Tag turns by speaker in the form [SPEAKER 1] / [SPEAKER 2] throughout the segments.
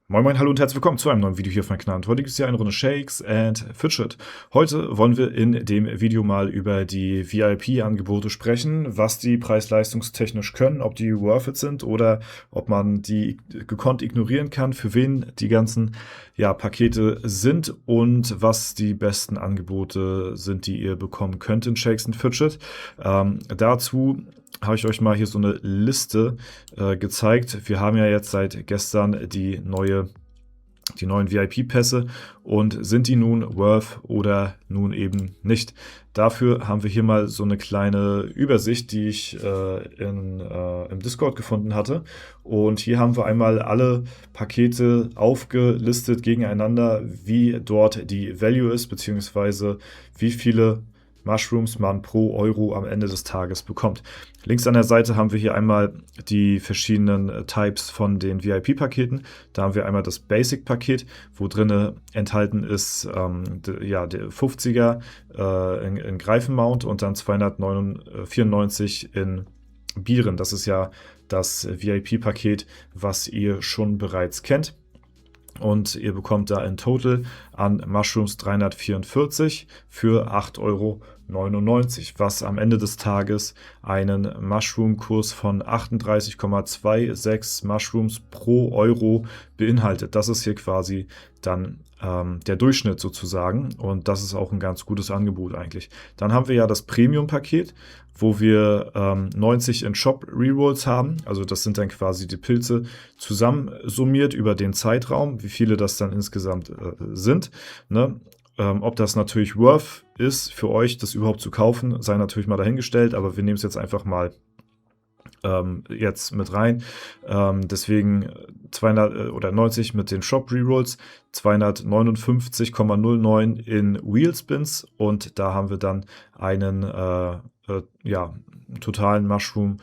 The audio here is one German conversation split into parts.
[SPEAKER 1] Moin Moin, hallo und herzlich willkommen zu einem neuen Video hier von Knarrnd. Heute gibt es hier eine Runde Shakes and Fidget. Heute wollen wir in dem Video mal über die VIP-Angebote sprechen, was die preis-leistungstechnisch können, ob die worth it sind oder ob man die gekonnt ignorieren kann, für wen die ganzen Pakete sind und was die besten Angebote sind, die ihr bekommen könnt in Shakes and Fidget. Dazu habe ich euch mal hier so eine Liste gezeigt. Wir haben ja jetzt seit gestern die neuen VIP-Pässe und sind die nun worth oder nun eben nicht. Dafür haben wir hier mal so eine kleine Übersicht, die ich im Discord gefunden hatte. Und hier haben wir einmal alle Pakete aufgelistet gegeneinander, wie dort die Value ist, beziehungsweise wie viele Mushrooms man pro Euro am Ende des Tages bekommt. Links an der Seite haben wir hier einmal die verschiedenen Types von den VIP-Paketen. Da haben wir einmal das Basic-Paket, wo drin enthalten ist der 50er in Greifenmount und dann 294 in Bieren. Das ist ja das VIP-Paket, was ihr schon bereits kennt. Und ihr bekommt da in total an Mushrooms 344 für 8,99 €, was am Ende des Tages einen Mushroom-Kurs von 38,26 Mushrooms pro Euro beinhaltet. Das ist hier quasi dann der Durchschnitt sozusagen und das ist auch ein ganz gutes Angebot eigentlich. Dann haben wir ja das Premium-Paket, wo wir 90 in Shop Rerolls haben, also das sind dann quasi die Pilze zusammensummiert über den Zeitraum, wie viele das dann insgesamt sind, ne? Ob das natürlich worth ist für euch, das überhaupt zu kaufen, sei natürlich mal dahingestellt, aber wir nehmen es jetzt einfach mal jetzt mit rein. Deswegen 290 mit den Shop Rerolls, 259,09 in Wheelspins und da haben wir dann einen totalen Mushroom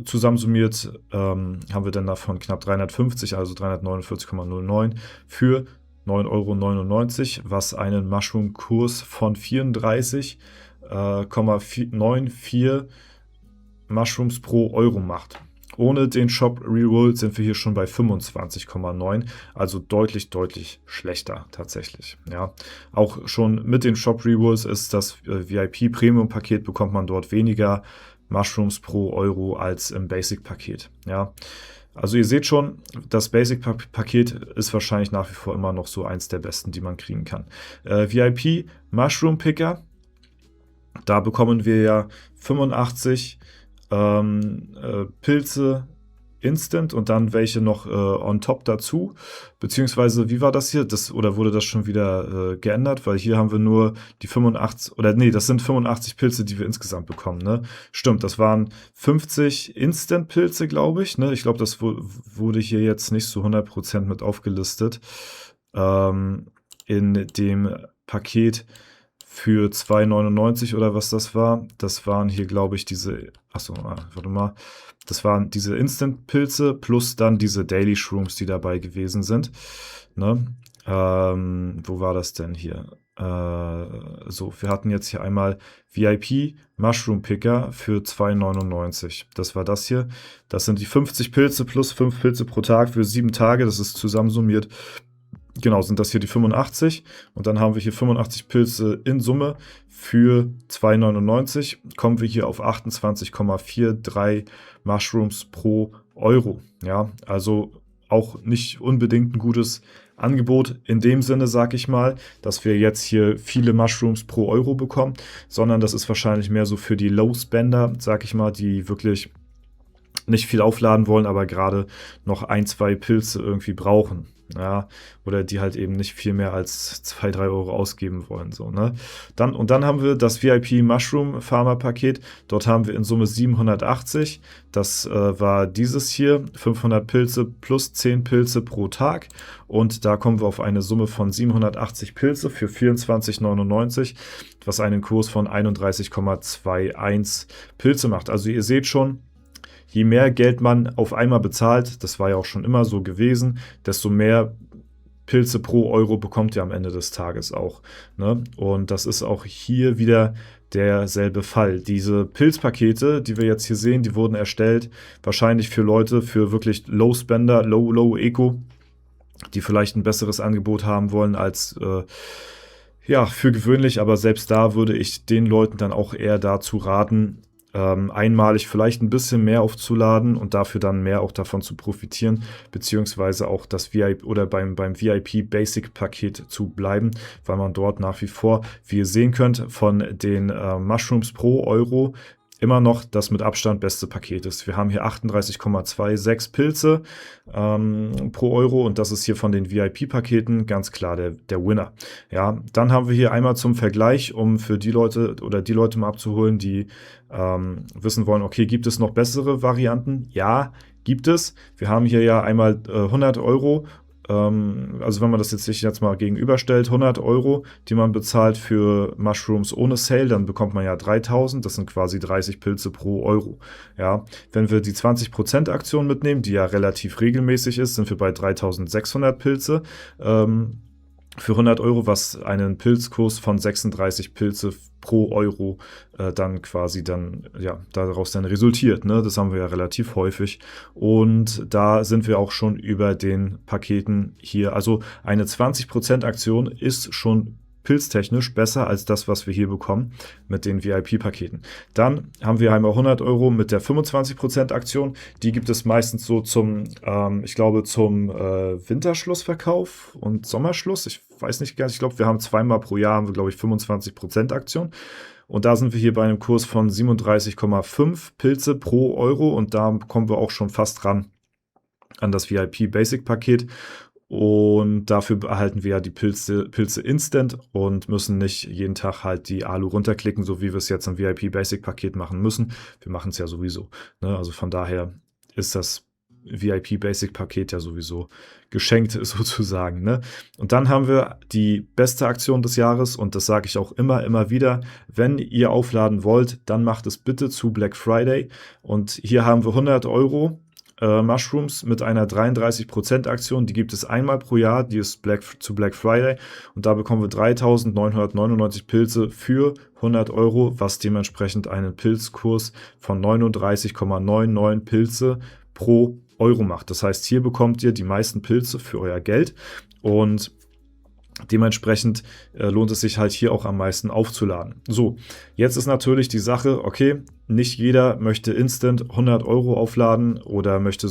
[SPEAKER 1] zusammensummiert, haben wir dann davon knapp 350, also 349,09 für 9,99 €, was einen Mushroom-Kurs von 34,94 Mushrooms pro Euro macht. Ohne den Shop Reroll sind wir hier schon bei 25,9, also deutlich, deutlich schlechter tatsächlich. Ja, auch schon mit den Shop Rerolls ist das VIP Premium Paket, bekommt man dort weniger Mushrooms pro Euro als im Basic Paket. Ja, also ihr seht schon, das Basic Paket ist wahrscheinlich nach wie vor immer noch so eins der besten, die man kriegen kann. VIP Mushroom Picker, da bekommen wir ja 85 Pilze instant und dann welche noch on top dazu, beziehungsweise wie war das hier? Oder wurde das schon wieder geändert? Weil hier haben wir nur die 85, oder nee, das sind 85 Pilze, die wir insgesamt bekommen, ne? Stimmt, das waren 50 Instant-Pilze, glaube ich, ne? Ich glaube, das wurde hier jetzt nicht so 100% mit aufgelistet. In dem Paket für 2,99 oder was das war. Das waren hier, glaube ich, diese, das waren diese Instant-Pilze plus dann diese Daily Shrooms, die dabei gewesen sind. Ne? Wo war das denn hier? Wir hatten jetzt hier einmal VIP Mushroom Picker für 2,99. Das war das hier. Das sind die 50 Pilze plus 5 Pilze pro Tag für 7 Tage. Das ist zusammensummiert. Genau, sind das hier die 85 und dann haben wir hier 85 Pilze in Summe für 2,99. Kommen wir hier auf 28,43 Mushrooms pro Euro. Ja, also auch nicht unbedingt ein gutes Angebot in dem Sinne, sag ich mal, dass wir jetzt hier viele Mushrooms pro Euro bekommen, sondern das ist wahrscheinlich mehr so für die Low-Spender, sag ich mal, die wirklich nicht viel aufladen wollen, aber gerade noch 1, 2 Pilze irgendwie brauchen. Ja, oder die halt eben nicht viel mehr als 2, 3 € ausgeben wollen. So, ne? Dann haben wir das VIP Mushroom Farmer Paket. Dort haben wir in Summe 780. Das war dieses hier, 500 Pilze plus 10 Pilze pro Tag. Und da kommen wir auf eine Summe von 780 Pilze für 24,99, was einen Kurs von 31,21 Pilze macht. Also ihr seht schon, je mehr Geld man auf einmal bezahlt, das war ja auch schon immer so gewesen, desto mehr Pilze pro Euro bekommt ihr am Ende des Tages auch. Ne? Und das ist auch hier wieder derselbe Fall. Diese Pilzpakete, die wir jetzt hier sehen, die wurden erstellt, wahrscheinlich für Leute, für wirklich Low-Spender, Low-Eco, die vielleicht ein besseres Angebot haben wollen als für gewöhnlich, aber selbst da würde ich den Leuten dann auch eher dazu raten, einmalig vielleicht ein bisschen mehr aufzuladen und dafür dann mehr auch davon zu profitieren, beziehungsweise auch das VIP oder beim VIP Basic Paket zu bleiben, weil man dort nach wie vor, wie ihr sehen könnt, von den Mushrooms pro Euro immer noch das mit Abstand beste Paket ist. Wir haben hier 38,26 Pilze pro Euro und das ist hier von den VIP-Paketen ganz klar der Winner. Ja, dann haben wir hier einmal zum Vergleich, um für die Leute mal abzuholen, die wissen wollen, okay, gibt es noch bessere Varianten? Ja, gibt es. Wir haben hier ja einmal 100 Euro. Also wenn man das jetzt mal gegenüberstellt, 100 Euro, die man bezahlt für Mushrooms ohne Sale, dann bekommt man ja 3000, das sind quasi 30 Pilze pro Euro. Ja, wenn wir die 20% Aktion mitnehmen, die ja relativ regelmäßig ist, sind wir bei 3600 Pilze für 100 Euro, was einen Pilzkurs von 36 Pilze pro Euro daraus dann resultiert. Ne? Das haben wir ja relativ häufig. Und da sind wir auch schon über den Paketen hier. Also eine 20% Aktion ist schon pilztechnisch besser als das, was wir hier bekommen mit den VIP-Paketen. Dann haben wir einmal 100 Euro mit der 25% Aktion. Die gibt es meistens so zum Winterschlussverkauf und Sommerschluss. Ich weiß nicht ganz. Ich glaube, wir haben zweimal pro Jahr, 25% Aktion. Und da sind wir hier bei einem Kurs von 37,5 Pilze pro Euro. Und da kommen wir auch schon fast ran an das VIP-Basic-Paket. Und dafür erhalten wir ja die Pilze instant und müssen nicht jeden Tag halt die Alu runterklicken, so wie wir es jetzt im VIP Basic Paket machen müssen. Wir machen es ja sowieso. Ne? Also von daher ist das VIP Basic Paket ja sowieso geschenkt sozusagen. Ne? Und dann haben wir die beste Aktion des Jahres und das sage ich auch immer wieder. Wenn ihr aufladen wollt, dann macht es bitte zu Black Friday. Und hier haben wir 100 Euro. Mushrooms mit einer 33% Aktion, die gibt es einmal pro Jahr, die ist zu Black Friday und da bekommen wir 3.999 Pilze für 100 Euro, was dementsprechend einen Pilzkurs von 39,99 Pilze pro Euro macht. Das heißt, hier bekommt ihr die meisten Pilze für euer Geld und dementsprechend lohnt es sich halt hier auch am meisten aufzuladen. So, jetzt ist natürlich die Sache, okay, nicht jeder möchte instant 100 Euro aufladen oder möchte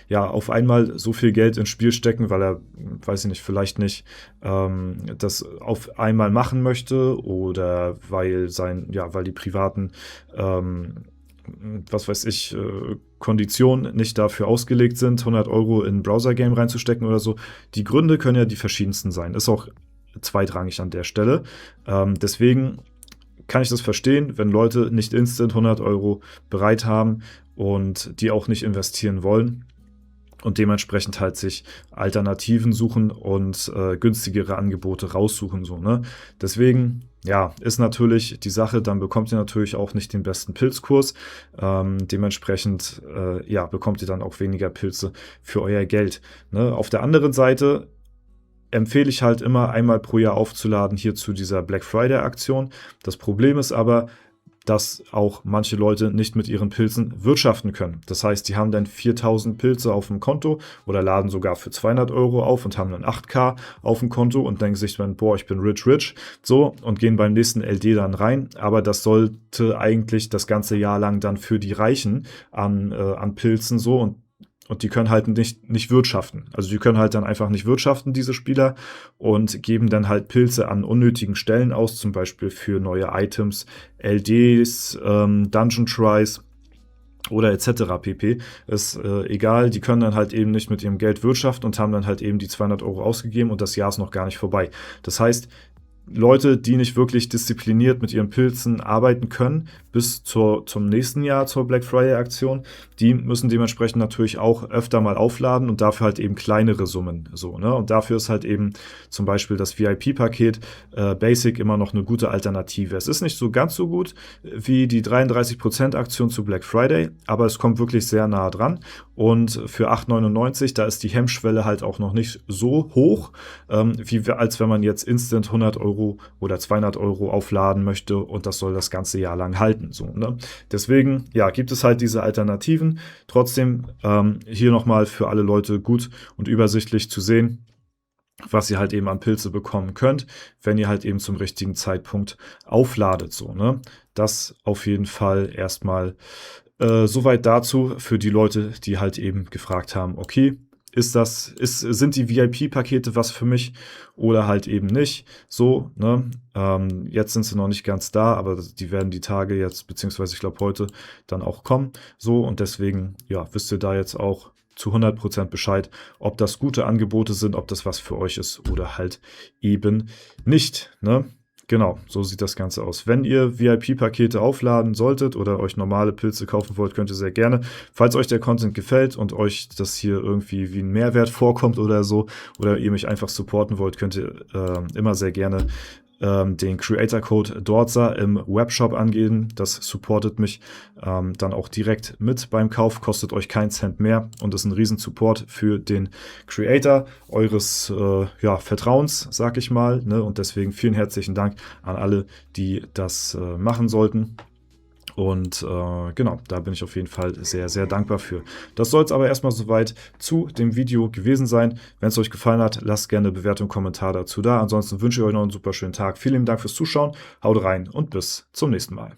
[SPEAKER 1] ja auf einmal so viel Geld ins Spiel stecken, weil er, weiß ich nicht, vielleicht nicht das auf einmal machen möchte oder weil die privaten Konditionen nicht dafür ausgelegt sind, 100 Euro in ein Browser-Game reinzustecken oder so. Die Gründe können ja die verschiedensten sein. Ist auch zweitrangig an der Stelle. Deswegen kann ich das verstehen, wenn Leute nicht instant 100 Euro bereit haben und die auch nicht investieren wollen und dementsprechend halt sich Alternativen suchen und günstigere Angebote raussuchen. So, ne? Deswegen, ja, ist natürlich die Sache, dann bekommt ihr natürlich auch nicht den besten Pilzkurs. Dementsprechend, bekommt ihr dann auch weniger Pilze für euer Geld. Ne? Auf der anderen Seite empfehle ich halt immer einmal pro Jahr aufzuladen hier zu dieser Black Friday Aktion. Das Problem ist aber, dass auch manche Leute nicht mit ihren Pilzen wirtschaften können. Das heißt, die haben dann 4000 Pilze auf dem Konto oder laden sogar für 200 Euro auf und haben dann 8K auf dem Konto und denken sich dann, boah, ich bin rich, so, und gehen beim nächsten LD dann rein. Aber das sollte eigentlich das ganze Jahr lang dann für die reichen an Pilzen so und die können halt nicht wirtschaften. Also die können halt dann einfach nicht wirtschaften, diese Spieler, und geben dann halt Pilze an unnötigen Stellen aus, zum Beispiel für neue Items, LDs, Dungeon Tries oder etc. pp. Ist egal, die können dann halt eben nicht mit ihrem Geld wirtschaften und haben dann halt eben die 200 Euro ausgegeben und das Jahr ist noch gar nicht vorbei. Das heißt, Leute, die nicht wirklich diszipliniert mit ihren Pilzen arbeiten können, bis zum nächsten Jahr zur Black Friday Aktion, die müssen dementsprechend natürlich auch öfter mal aufladen und dafür halt eben kleinere Summen. So, ne? Und dafür ist halt eben zum Beispiel das VIP-Paket Basic immer noch eine gute Alternative. Es ist nicht so ganz so gut wie die 33% Aktion zu Black Friday, aber es kommt wirklich sehr nah dran. Und für 8,99, da ist die Hemmschwelle halt auch noch nicht so hoch, als wenn man jetzt instant 100 Euro oder 200 Euro aufladen möchte und das soll das ganze Jahr lang halten. So, ne? Deswegen, ja, gibt es halt diese Alternativen. Trotzdem hier nochmal für alle Leute gut und übersichtlich zu sehen, was ihr halt eben an Pilze bekommen könnt, wenn ihr halt eben zum richtigen Zeitpunkt aufladet. So, ne? Das auf jeden Fall erstmal soweit dazu für die Leute, die halt eben gefragt haben, okay, sind die VIP-Pakete was für mich oder halt eben nicht? So, ne? Jetzt sind sie noch nicht ganz da, aber die werden die Tage jetzt, beziehungsweise ich glaube heute, dann auch kommen. So, und deswegen, ja, wisst ihr da jetzt auch zu 100% Bescheid, ob das gute Angebote sind, ob das was für euch ist oder halt eben nicht, ne? Genau, so sieht das Ganze aus. Wenn ihr VIP-Pakete aufladen solltet oder euch normale Pilze kaufen wollt, könnt ihr sehr gerne. Falls euch der Content gefällt und euch das hier irgendwie wie ein Mehrwert vorkommt oder so, oder ihr mich einfach supporten wollt, könnt ihr immer sehr gerne den Creator-Code DORZA im Webshop angeben. Das supportet mich dann auch direkt mit beim Kauf, kostet euch keinen Cent mehr und ist ein riesen Support für den Creator eures Vertrauens, sag ich mal. Ne? Und deswegen vielen herzlichen Dank an alle, die das machen sollten. Und genau, da bin ich auf jeden Fall sehr, sehr dankbar für. Das soll es aber erstmal soweit zu dem Video gewesen sein. Wenn es euch gefallen hat, lasst gerne eine Bewertung, Kommentar dazu da. Ansonsten wünsche ich euch noch einen super schönen Tag. Vielen Dank fürs Zuschauen, haut rein und bis zum nächsten Mal.